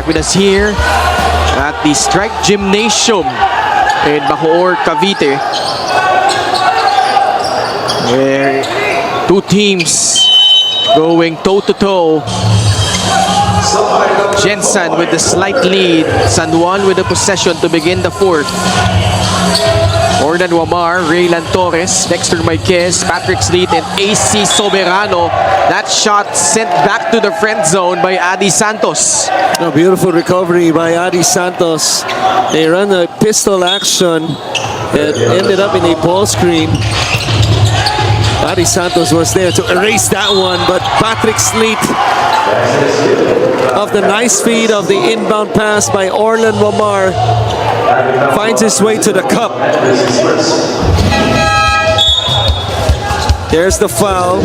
with us here at the Strike Gymnasium in Bacoor, Cavite, where two teams going toe-to-toe. Gensan with the slight lead, San Juan with the possession to begin the fourth. Ordan Wamar, Raylan Torres, Dexter Marquez, Patrick Sleet, and AC Soberano. That shot sent back to the friend zone by Adi Santos. A beautiful recovery by Adi Santos. They run a pistol action. It ended up in a ball screen. Adi Santos was there to erase that one, but Patrick Sleet, of the nice feed of the inbound pass by Orlan Wamar, finds his way to the cup. There's the foul.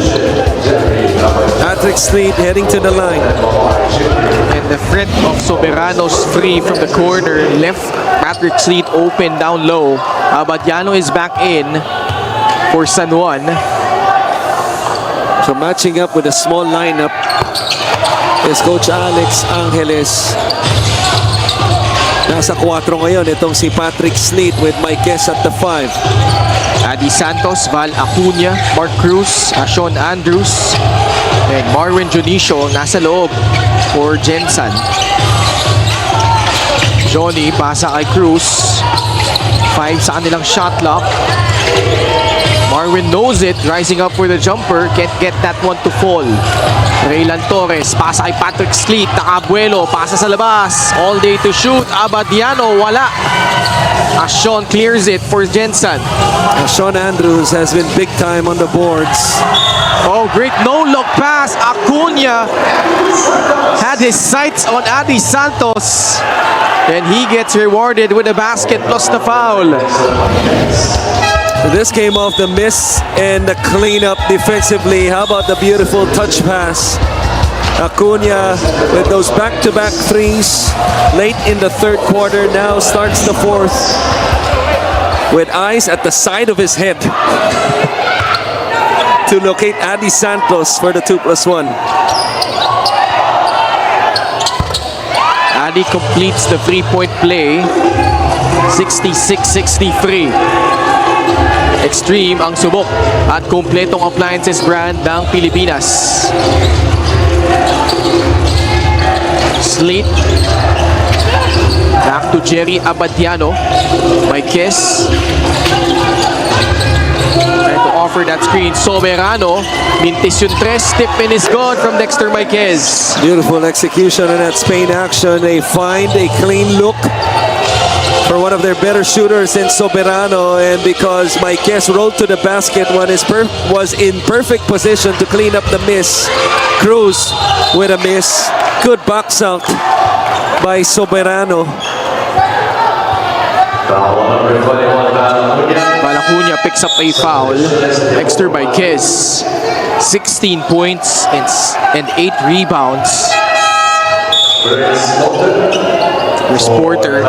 Patrick Sleet heading to the line. And the threat of Soberano's free from the corner left Patrick Sleet open down low. Abadiano is back in for San Juan. So matching up with a small lineup is Coach Alex Angeles. Nasa 4 ngayon itong si Patrick Sleet with Marquez at the 5. Adi Santos, Val Acuña, Mark Cruz, Sean Andrews, and Marwin Junicio nasa loob for Gensan. Johnny, pasa kay Cruz. 5 sa kanilang shot clock. Marwin knows it, rising up for the jumper, can't get that one to fall. Raylan Torres, pasa kay Patrick Sleet, nakabuelo, pasa sa labas, all day to shoot. Abadiano, wala. Sean clears it for Gensan. Sean Andrews has been big time on the boards. Oh, great no-look pass. Acuña had his sights on Adi Santos, and he gets rewarded with a basket plus the foul. This came off the miss and the cleanup defensively. How about the beautiful touch pass? Acuña with those back-to-back threes late in the third quarter, now starts the fourth with eyes at the side of his head to locate Adi Santos for the 2+1. Adi completes the three-point play, 66-63. Extreme ang subok at kumpletong appliances brand ng Pilipinas. Sleet. Back to Jerry Abadiano. Marquez. Trying to offer that screen. Soberano. Mintis yung tres. Tip in is good from Dexter Marquez. Beautiful execution on that Spain action. They find a clean look for one of their better shooters in Soberano, and because Marquez rolled to the basket when was in perfect position to clean up the miss. Cruz with a miss. Good box out by Soberano. Acuña picks up a foul. Dexter Marquez, 16 points and 8 rebounds. Chris Porter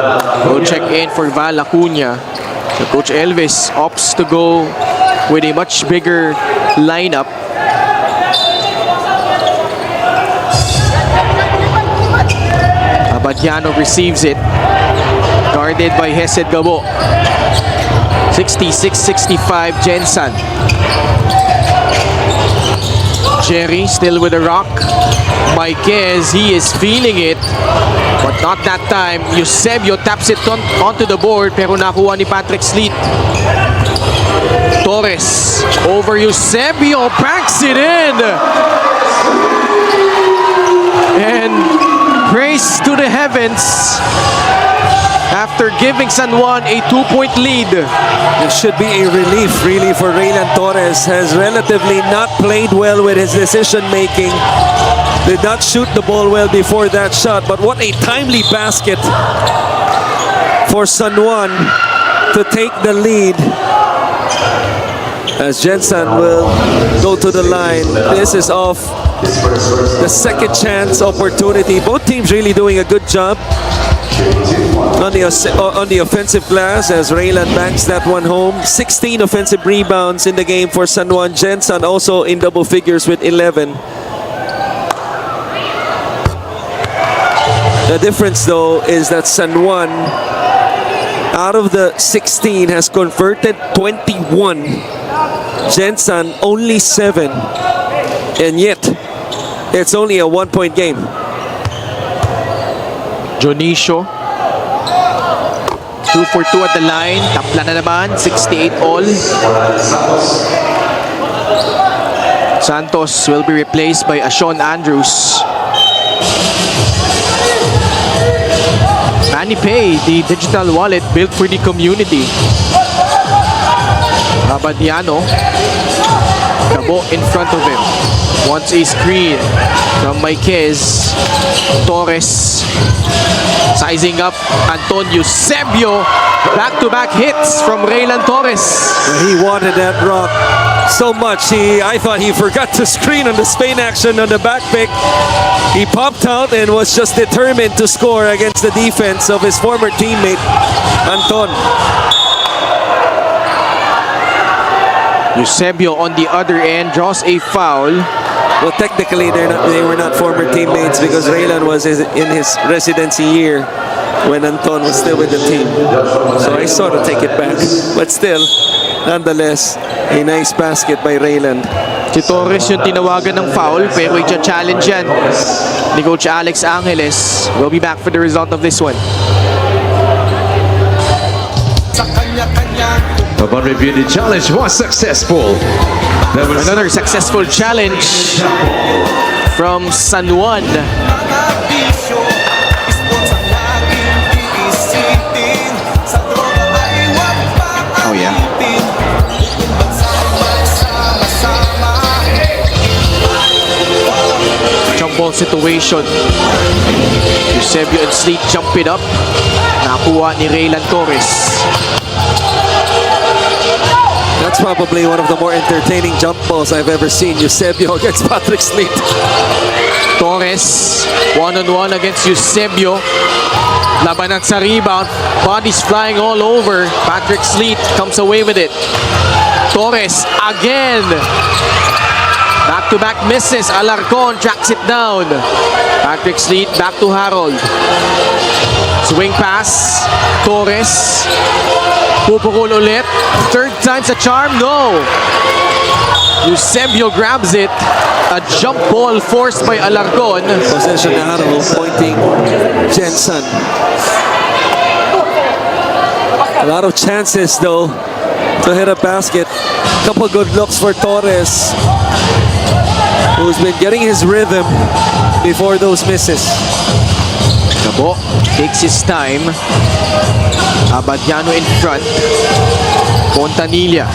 will check in for Val Acuña. So Coach Elvis opts to go with a much bigger lineup. Abadiano receives it, guarded by Hesed Gabo. 66-65 Gensan. Jerry still with a rock. Marquez, he is feeling it, but not that time. Eusebio taps it onto the board, pero nakuha ni Patrick Sleet. Torres over Eusebio, banks it in, and praise to the heavens after giving San Juan a 2-point lead. It should be a relief really for Raylan Torres. Has relatively not played well with his decision making. Did not shoot the ball well before that shot, but what a timely basket for San Juan to take the lead. As Gensan will go to the line. This is off the second chance opportunity. Both teams really doing a good job on the offensive glass as Raylan banks that one home. 16 offensive rebounds in the game for San Juan. Gensan also in double figures with 11. The difference though is that San Juan, out of the 16, has converted 21. Gensan only 7. And yet, it's only a 1-point game. Jonicio. 2 for 2 at the line. Tapla na naman. 68 all. Santos will be replaced by Sean Andrews. Manny Pay, the digital wallet built for the community. Rabadiano. Cabo in front of him. Wants a screen from Maiquez. Torres. Sizing up Antonio Sebio. Back-to-back hits from Raylan Torres. He wanted that rock so much. I thought he forgot to screen on the Spain action on the back pick. He popped out and was just determined to score against the defense of his former teammate, Anton. Eusebio on the other end draws a foul. Well, technically, they were not former teammates because Raylan was in his residency year when Anton was still with the team. So I sort of take it back. But still, nonetheless, a nice basket by Raylan. Si Torres yung tinawagan ng foul pero i-challenge yan ni Coach Alex Angeles. We'll be back for the result of this one. Upon review, the challenge was successful. There was Another successful challenge from San Juan. Oh yeah. Jump ball situation. Eusebio and Sleet jump it up. Nakuha ni Raylan Torres. That's probably one of the more entertaining jump balls I've ever seen. Eusebio against Patrick Sleet. Torres, one-on-one against Eusebio. Labanan sa rebound. Bodies flying all over. Patrick Sleet comes away with it. Torres again. Back-to-back misses. Alarcon tracks it down. Patrick Sleet back to Harold. Swing pass. Torres. Pupukul ulit. Third time's a charm. No. Eusebio grabs it. A jump ball forced by Alarcon. Possession na Harold pointing Gensan. A lot of chances though to hit a basket. Couple good looks for Torres, who's been getting his rhythm before those misses. Cabo takes his time. Abadiano in front. Fontanilla.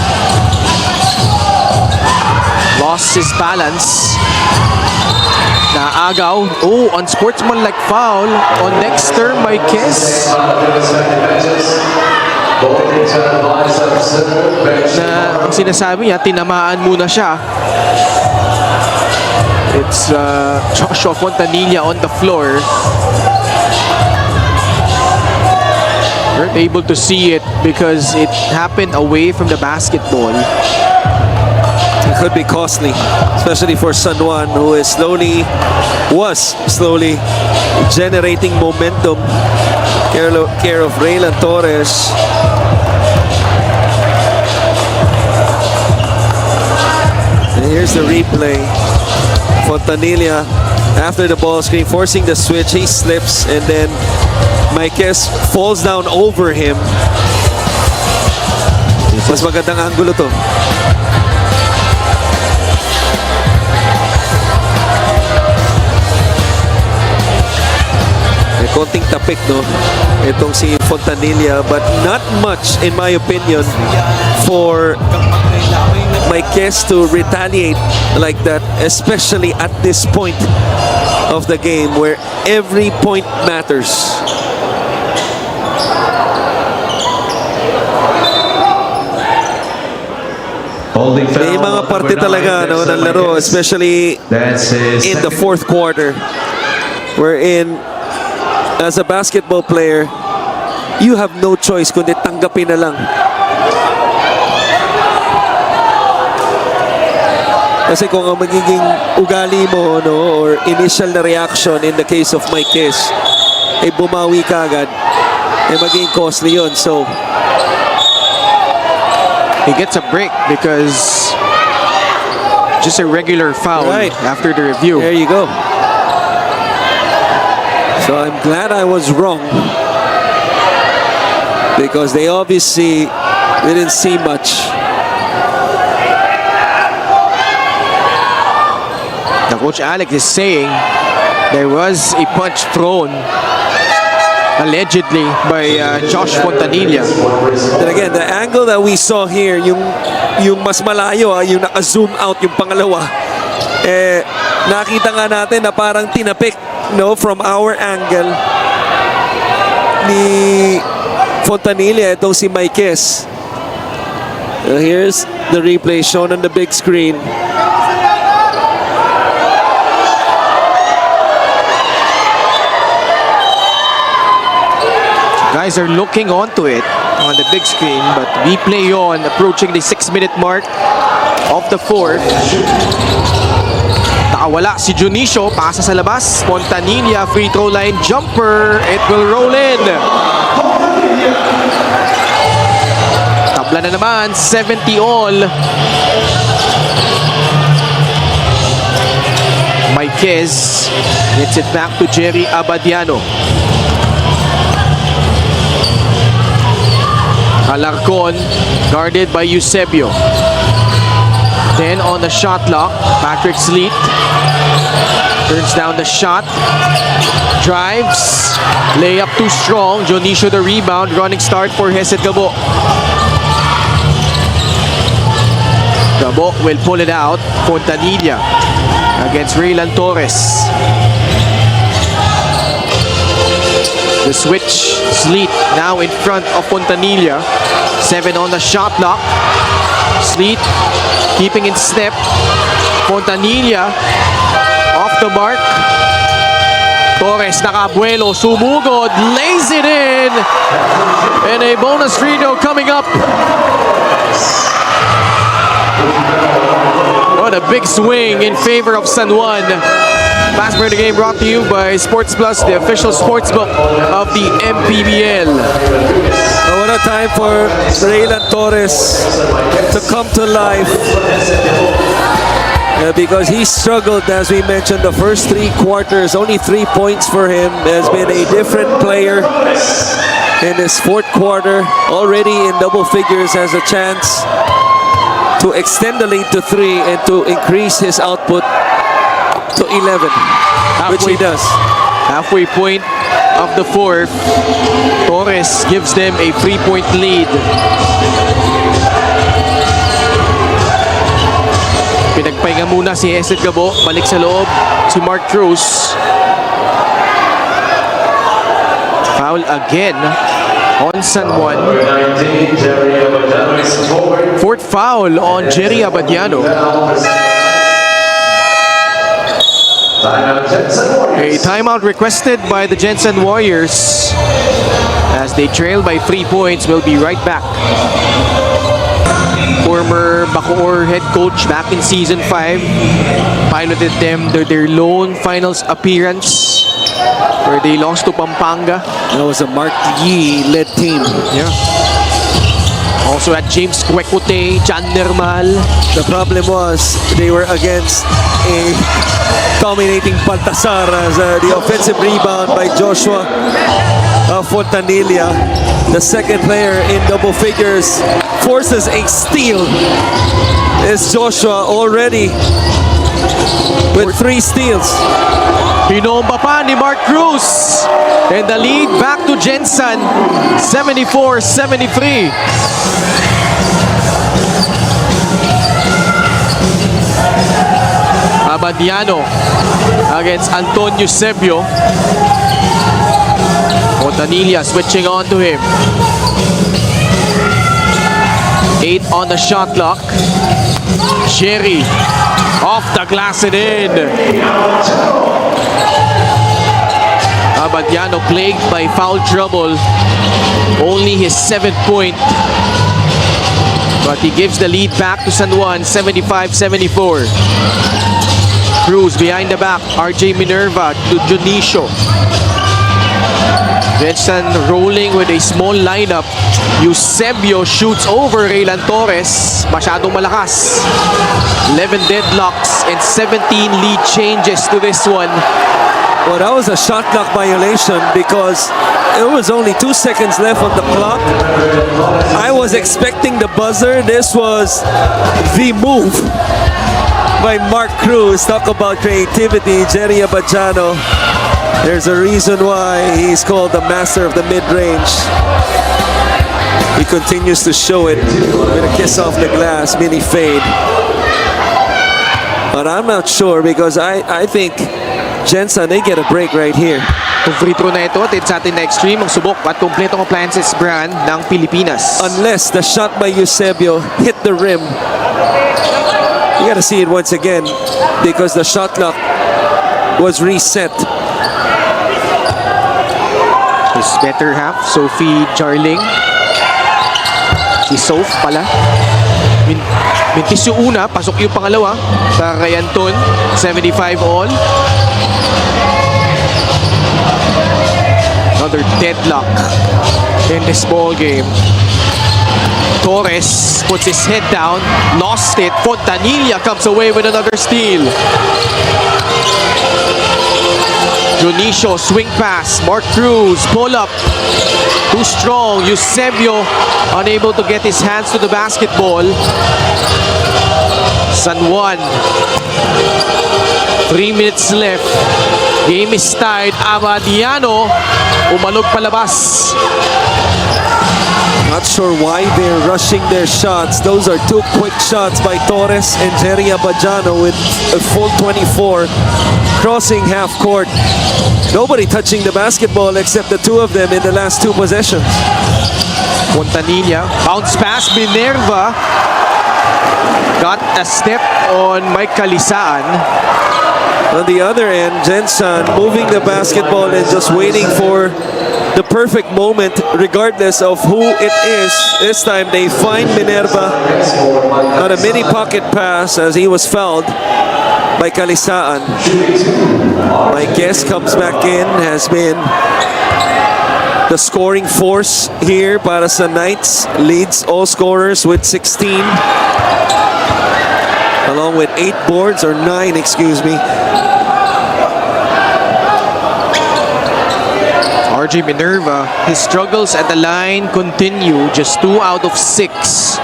Lost his balance. Naagaw. Oh, unsportsmanlike foul on Dexter Maiquez. Na ang sinasabi niya, tinamaan muna siya. It's Joshua Fontanilla on the floor. Weren't able to see it because it happened away from the basketball. It could be costly, especially for San Juan, who was slowly generating momentum. Care of Raylan Torres. And here's the replay. Fontanilla, after the ball screen, forcing the switch, he slips, and then Maiquez falls down over him. Mas magandang angulo to. May konting tapik, no? Itong si Fontanilla, but not much, in my opinion, for Maiquez to retaliate like that, especially at this point of the game where every point matters. May mga parte talaga no, ng laro, especially in the fourth quarter, wherein as a basketball player, you have no choice kundi tanggapin na lang. Kasi kung ang magiging ugali mo, no, or initial na reaction in the case of Maiquez ay bumawi kagad, ay maging costly yun. So, He gets a break because just a regular foul Right. after the review. there you go. So I'm glad I was wrong, because they obviously didn't see much. Now, Coach Alex is saying there was a punch thrown allegedly by Josh Fontanilla. And again, the angle that we saw here, yung mas malayo, yung naka-zoom out yung pangalawa, nakita nga natin na parang tinapik, no, from our angle ni Fontanilla, itong si Maikes. Here's the replay shown on the big screen. Guys are looking onto it on the big screen, but we play on, approaching the 6-minute mark of the fourth. Nakawala si Junicio, pasa sa labas. Fontanilla, free throw line jumper. It will roll in. Tabla na naman, 70 all. Maikes gets it back to Jerry Abadiano. Alarcon guarded by Eusebio. Then on the shot clock, Patrick Sleet turns down the shot, drives, layup too strong. Jonicio the rebound, running start for Hesed Gabo. Gabo will pull it out. Fontanilla against Raylan Torres. The switch, Sleet now in front of Fontanilla. 7 on the shot clock. Sleet keeping in step. Fontanilla off the mark. Torres nakabuelo, sumugod, lays it in. And a bonus free throw coming up. What a big swing in favor of San Juan. Fast break of the game brought to you by Sports Plus, the official sportsbook of the Mpbl. What a time for Raylan Torres to come to life. Because he struggled, as we mentioned, the first 3 quarters. Only 3 points for him. Has been a different player in his 4th quarter. Already in double figures, has a chance to extend the lead to 3 and to increase his output to 11, which he does. Halfway point of the fourth, Torres gives them a 3-point lead. Pinagpahinga muna si Hesed Gabo, balik sa loob si Mark Cruz. Foul again on San Juan. 4th foul on Jerry Abadiano. A timeout requested by the Gensan Warriors as they trail by 3 points. We'll be right back. Former Bacoor head coach back in season 5 piloted them to their lone finals appearance where they lost to Pampanga. That was a Mark Yee-led team. Yeah. Also at James Kwekute, Jan Nermal. The problem was they were against a dominating Baltasar as the offensive rebound by Joshua Fontanilla, the second player in double figures, forces a steal. Is Joshua already with 3 steals. Pinomba pa ni Mark Cruz. And the lead back to Gensan, 74-73. Abadiano against Antonio Eusebio. Fontanilla switching on to him. 8 on the shot clock. Jerry off the glass and in. Abadiano plagued by foul trouble. Only his 7th point. But he gives the lead back to San Juan, 75-74. Cruz behind the back. RJ Minerva to Junicio. Gensan rolling with a small lineup. Eusebio shoots over Raylan Torres. Masyadong malakas. 11 deadlocks and 17 lead changes to this one. Well, that was a shot clock violation because it was only 2 seconds left on the clock. I was expecting the buzzer. This was the move by Mark Cruz. Talk about creativity. Jerry Abadjano. There's a reason why he's called the master of the mid-range. He continues to show it with a kiss off the glass, mini fade. But I'm not sure because I think Gensan, they get a break right here. Kung free throw na ito, atin sa atin na extreme ang subok at kompletong appliances brand ng Pilipinas. Unless the shot by Eusebio hit the rim. You gotta see it once again because the shot clock was reset. His better half, Sophie Jarling. Si Soph pala. Mintis yung una, pasok yung pangalawa. Para kay Anton, 75 all. Another deadlock in this ball game. Torres puts his head down, lost it. Fontanilla comes away with another steal. Junicio, swing pass. Mark Cruz, pull up. Too strong. Eusebio unable to get his hands to the basketball. San Juan. 3 minutes left. Game is tied. Abadiano umalog palabas. Not sure why they're rushing their shots. Those are 2 quick shots by Torres and Jerry Abadjano with a full 24 crossing half court. Nobody touching the basketball except the 2 of them in the last 2 possessions. Fontanilla, bounce pass, Minerva. Got a step on Mike Calisaan. On the other end, Gensan moving the basketball and just waiting for the perfect moment regardless of who it is. This time they find Minerva on a mini pocket pass as he was fouled by Calisaan. My guess comes back in, has been the scoring force here para sa Knights. Leads all scorers with 16. Along with 8 boards, or 9, excuse me. RJ Minerva, his struggles at the line continue. Just 2 out of 6.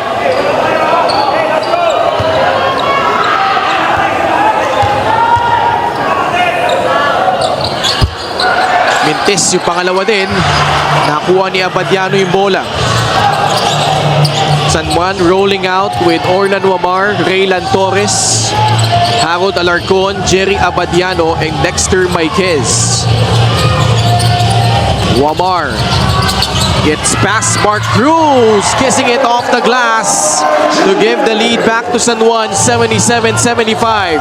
Mintis yung pangalawa din. Nakuha ni Abadiano yung bola. San Juan rolling out with Orlan Wamar, Raylan Torres, Harold Alarcon, Jerry Abadiano, and Dexter Maiquez. Wamar gets past Mark Cruz, kissing it off the glass to give the lead back to San Juan, 77-75.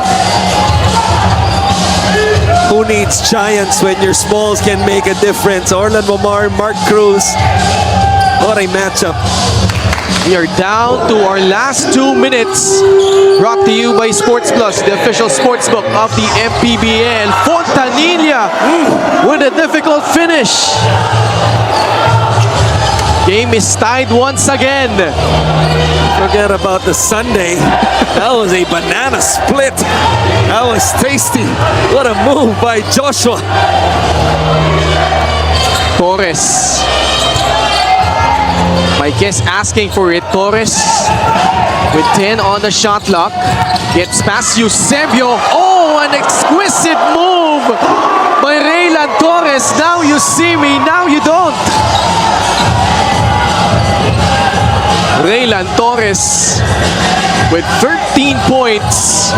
Who needs giants when your smalls can make a difference? Orlan Wamar, Mark Cruz. What a matchup. We are down to our last 2 minutes. Brought to you by Sports Plus, the official sportsbook of the Mpbl. Fontanilla with a difficult finish. Game is tied once again. Forget about the Sunday. That was a banana split. That was tasty. What a move by Joshua. Torres. Maiquez asking for it. Torres with 10 on the shot clock. Gets past Eusebio. Oh, an exquisite move by Raylan Torres. Now you see me, now you don't. Raylan Torres with 13 points.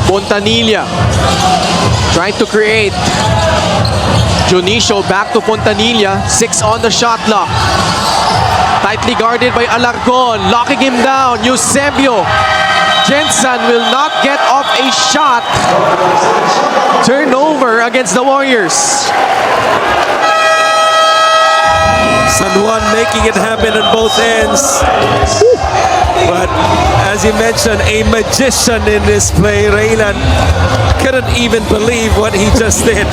Fontanilla trying to create. Junicio back to Fontanilla. 6 on the shot clock. Tightly guarded by Alarcon. Locking him down. Eusebio. Gensan will not get off a shot. Turnover against the Warriors. Juan making it happen on both ends. But as you mentioned, a magician in this play. Raylan couldn't even believe what he just did.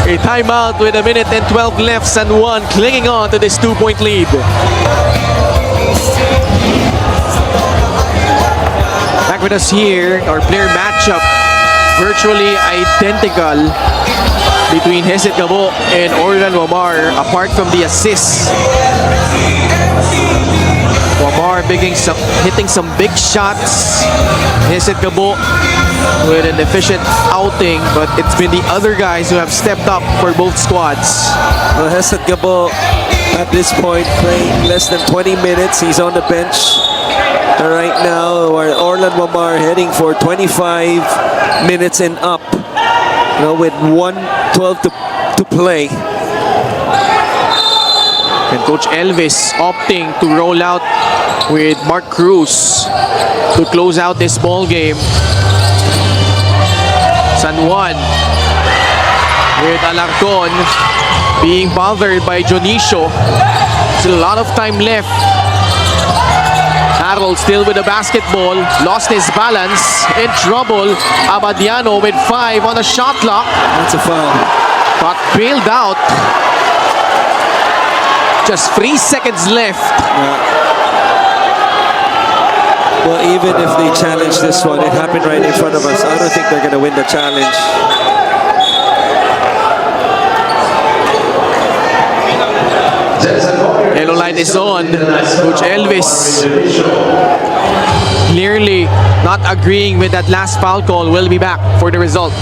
A timeout with 1:12 left. San Juan clinging on to this 2-point lead. Back with us here, our player matchup virtually identical between Heset Gabo and Orlan Wamar, apart from the assists. Wamar hitting some big shots. Heset Gabo with an efficient outing, but it's been the other guys who have stepped up for both squads. Well, Heset Gabo at this point playing less than 20 minutes. He's on the bench right now. Orlan Wamar heading for 25 minutes and up. With 1:12 to play. And Coach Elvis opting to roll out with Mark Cruz to close out this ball game. San Juan with Alarcon being bothered by Jonicio. Still a lot of time left. Harold still with the basketball, lost his balance, in trouble. Abadiano with 5 on a shot clock. That's a foul. Got bailed out. Just 3 seconds left. Well, even if they challenge this one, it happened right in front of us. I don't think they're going to win the challenge. Yellow light is on. Coach Elvis clearly not agreeing with that last foul call. Will be back for the result.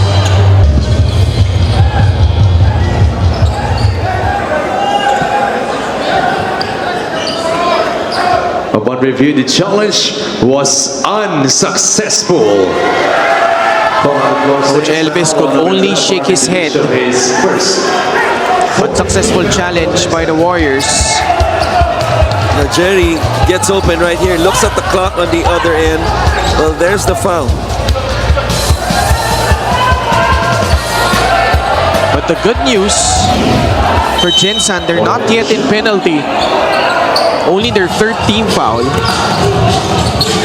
Upon review, the challenge was unsuccessful. Coach Elvis could only shake his head. Unsuccessful challenge by the Warriors. Now Jerry gets open right here, looks at the clock on the other end. Well, there's the foul. But the good news for Gensan, they're not yet in penalty. Only their 13th foul.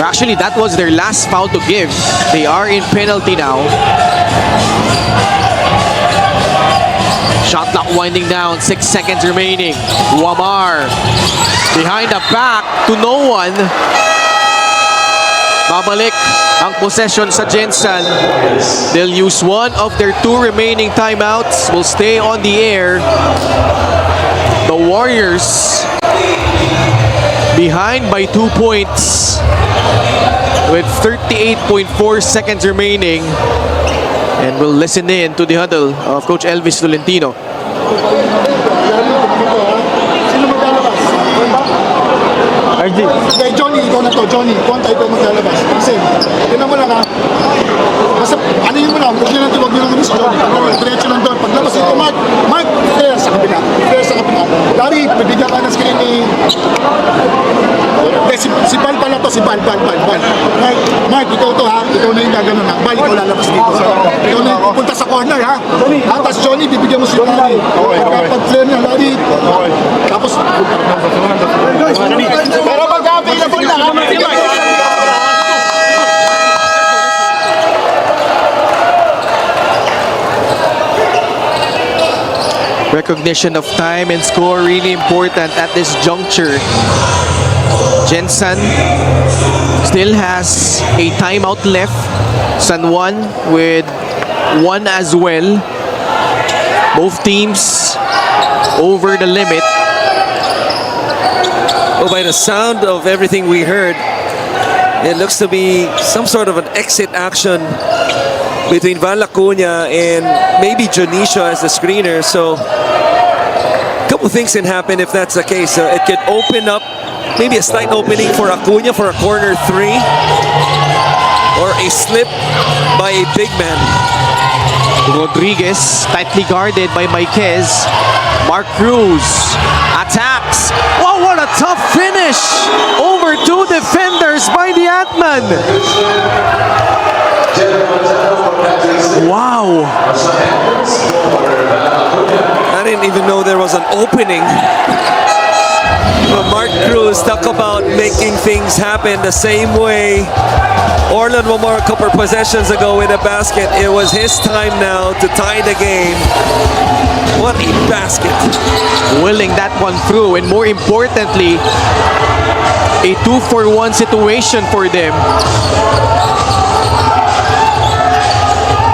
Actually, that was their last foul to give. They are in penalty now. Shot clock winding down, 6 seconds remaining. Wamar behind the back to no one. Babalik ang possession sa Gensan. They'll use one of their 2 remaining timeouts. Will stay on the air. The Warriors behind by 2 points with 38.4 seconds remaining. And we'll listen in to the huddle of Coach Elvis Tolentino. RG. Okay, Johnny, ikaw na to. Johnny, kung tayo maglalabas. Kasi, yun mo lang ha. Basta, ano yun mo lang, huwag nyo lang ito, huwag nyo lang kami si Johnny. Diretso lang doon. Paglabas ito, Mark, fair sa kapila. Fair sa kapila. Larry, bibigyan ka ng screen ni... Si Bal pala to, si Bal. Mark, ikaw to ha. Ikaw na yung gagano na. Bal, ikaw lalabas dito. Ikaw na yung pupunta sa corner ha. Tapos Johnny, bibigyan mo si Larry. Pag-flare niya, Larry. Tapos, pero mag-available na ha. Recognition of time and score really important at this juncture. Gensan still has a timeout left. San Juan with 1 as well. Both teams over the limit. Oh, by the sound of everything we heard, it looks to be some sort of an exit action between Van Lacuna and maybe Jonicio as the screener. So a couple things can happen if that's the case. It could open up maybe a slight opening for Acuna for a corner 3, or a slip by a big man. Rodriguez tightly guarded by Maiquez. Mark Cruz attacks. Wow, what a tough finish over 2 defenders by the Atman. And Wow. didn't even know there was an opening. Mark Cruz talk about making things happen the same way Orland Wamor a couple possessions ago with a basket. It was his time now to tie the game. What a basket. Willing that one through, and more importantly, a 2-for-1 situation for them.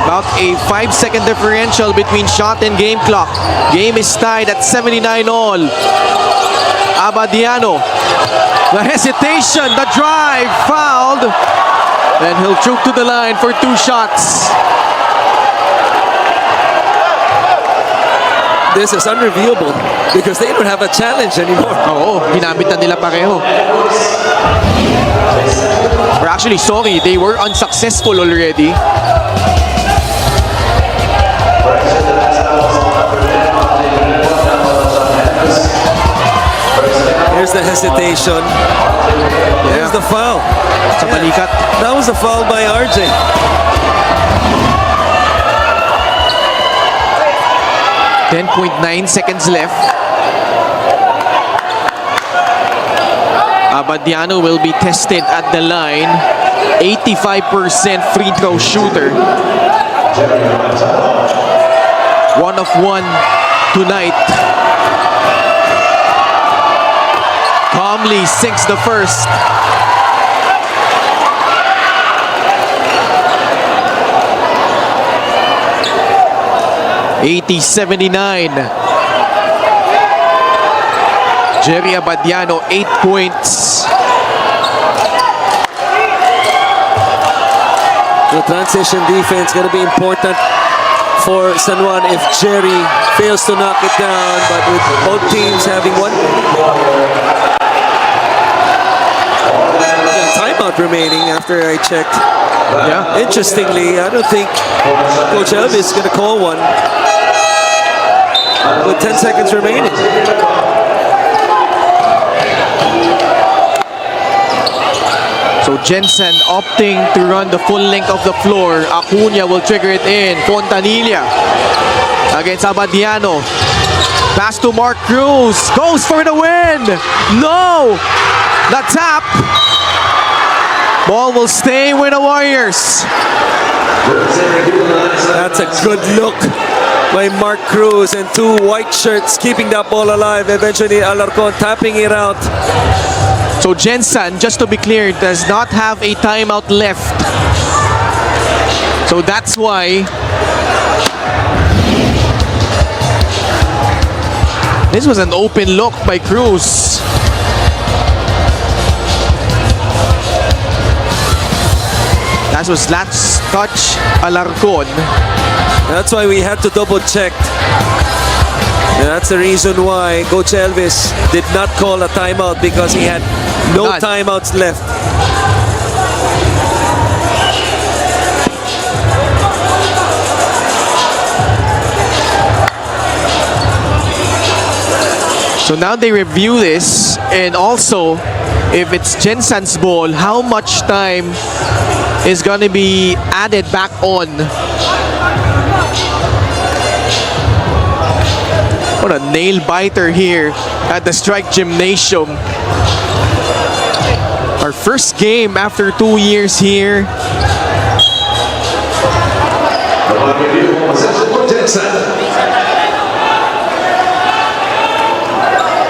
About a 5-second differential between shot and game clock. Game is tied at 79 all. Abadiano, the hesitation, the drive, fouled. Then he'll choke to the line for 2 shots. This is unreviewable because they don't have a challenge anymore. Oo, ginamit na nila pareho. Or actually, sorry, they were unsuccessful already. Here's the hesitation. Here's the foul. Sa balikat. That was a foul by RJ. .9 seconds left. Abadiano will be tested at the line. 85% free throw shooter. 1 of 1 tonight. Calmly sinks the first. $80-79. Jerry Abadiano, 8 points. The transition defense going to be important for San Juan if Jerry fails to knock it down, but with both teams having one timeout remaining after I checked. Yeah. Interestingly, I don't think Coach Elvis is going to call one with 10 seconds remaining. So Gensan opting to run the full length of the floor. Acuna will trigger it in. Fontanilla against Abadiano. Pass to Mark Cruz. Goes for the win. No! The tap. Ball will stay with the Warriors. That's a good look by Mark Cruz and 2 white shirts keeping that ball alive. Eventually Alarcon tapping it out. So Gensan, just to be clear, does not have a timeout left. So that's why this was an open look by Cruz. That was last touch Alarcon. That's why we had to double check. And that's the reason why Coach Elvis did not call a timeout, because he had no None. timeouts left. So now they review this, and also if it's Gensan's ball, how much time is going to be added back on. What a nail biter here at the Strike Gymnasium. Our first game after 2 years here.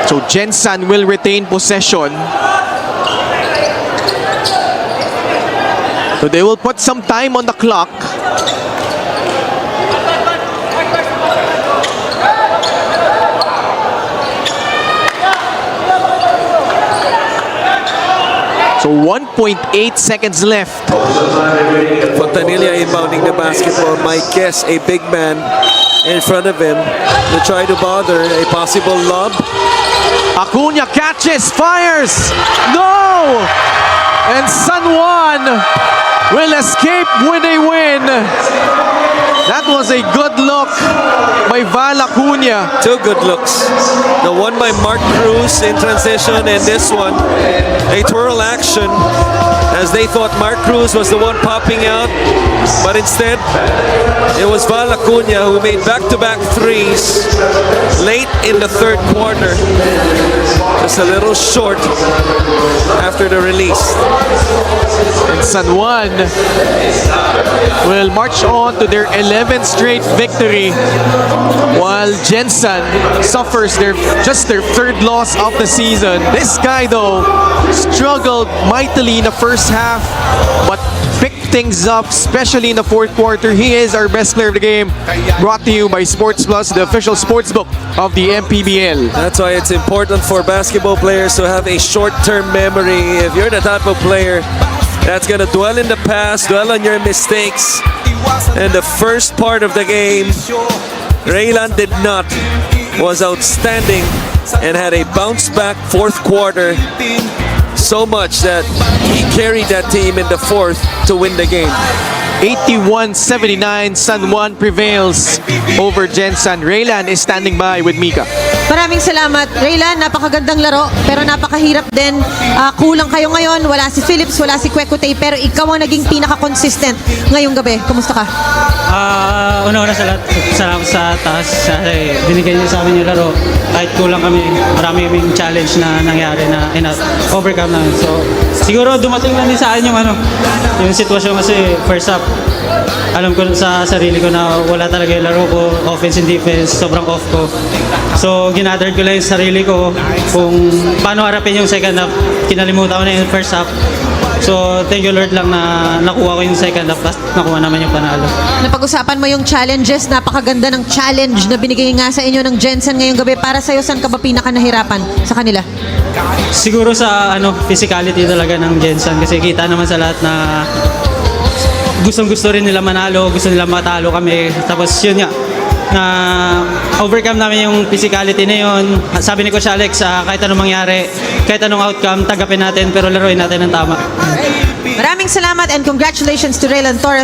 So Gensan will retain possession. So they will put some time on the clock. So 1.8 seconds left. Fontanilla inbounding the basketball. My guess, a big man in front of him to try to bother a possible lob. Acuna catches, fires. No! And San Juan will escape with a win. That was a good look by Val Acuna. Two good looks. The one by Mark Cruz in transition, and this one, a twirl action, as they thought Mark Cruz was the one popping out, but instead it was Val Acuna who made back-to-back threes late in the third quarter. Just a little short after the release. And San Juan will march on to their 11th straight victory, while Gensan suffers their third loss of the season. This guy though struggled mightily in the first half, but picked things up, especially in the fourth quarter. He is our best player of the game, brought to you by Sports Plus, the official sportsbook of the Mpbl. That's why it's important for basketball players to have a short-term memory. If you're the type of player that's gonna dwell in the past, dwell on your mistakes, and the first part of the game, Raylan did not, was outstanding and had a bounce-back fourth quarter, so much that he carried that team in the fourth to win the game. 81-79, San Juan prevails over Gensan. Raylan is standing by with Mika. Maraming salamat. Raylan, napakagandang laro, pero napakahirap din. Kulang kayo ngayon. Wala si Phillips, wala si Kwekutay, pero ikaw ang naging pinaka-consistent ngayong gabi. Kumusta ka? Una-una sa lahat, salamat sa taas. Kasi binigay niyo sa amin yung laro. Kahit kulang kami, marami kaming challenge na nangyari na overcome namin. So, siguro dumating lang din sa akin yung sitwasyon kasi first up, alam ko sa sarili ko na wala talaga yung laro ko, offense and defense, sobrang off ko. So, ginather ko lang yung sarili ko kung paano harapin yung second half. Kinalimutan ko na yung first half. So, thank you Lord lang na nakuha ko yung second half, tapos nakuha naman yung panalo. Napag-usapan mo yung challenges, napakaganda ng challenge na binigay nga sa inyo ng Gensan ngayong gabi. Para sa'yo, saan ka ba pinaka-nahirapan sa kanila? Siguro sa physicality talaga ng Gensan, kasi kita naman sa lahat na gustong-gusto rin nila manalo, gusto nila matalo kami. Tapos yun nga, na overcome namin yung physicality na yun. Sabi ni Coach Alex, kahit anong mangyari, kahit anong outcome, tagapin natin pero laruin natin ng tama. Maraming salamat and congratulations to Raylan Torres.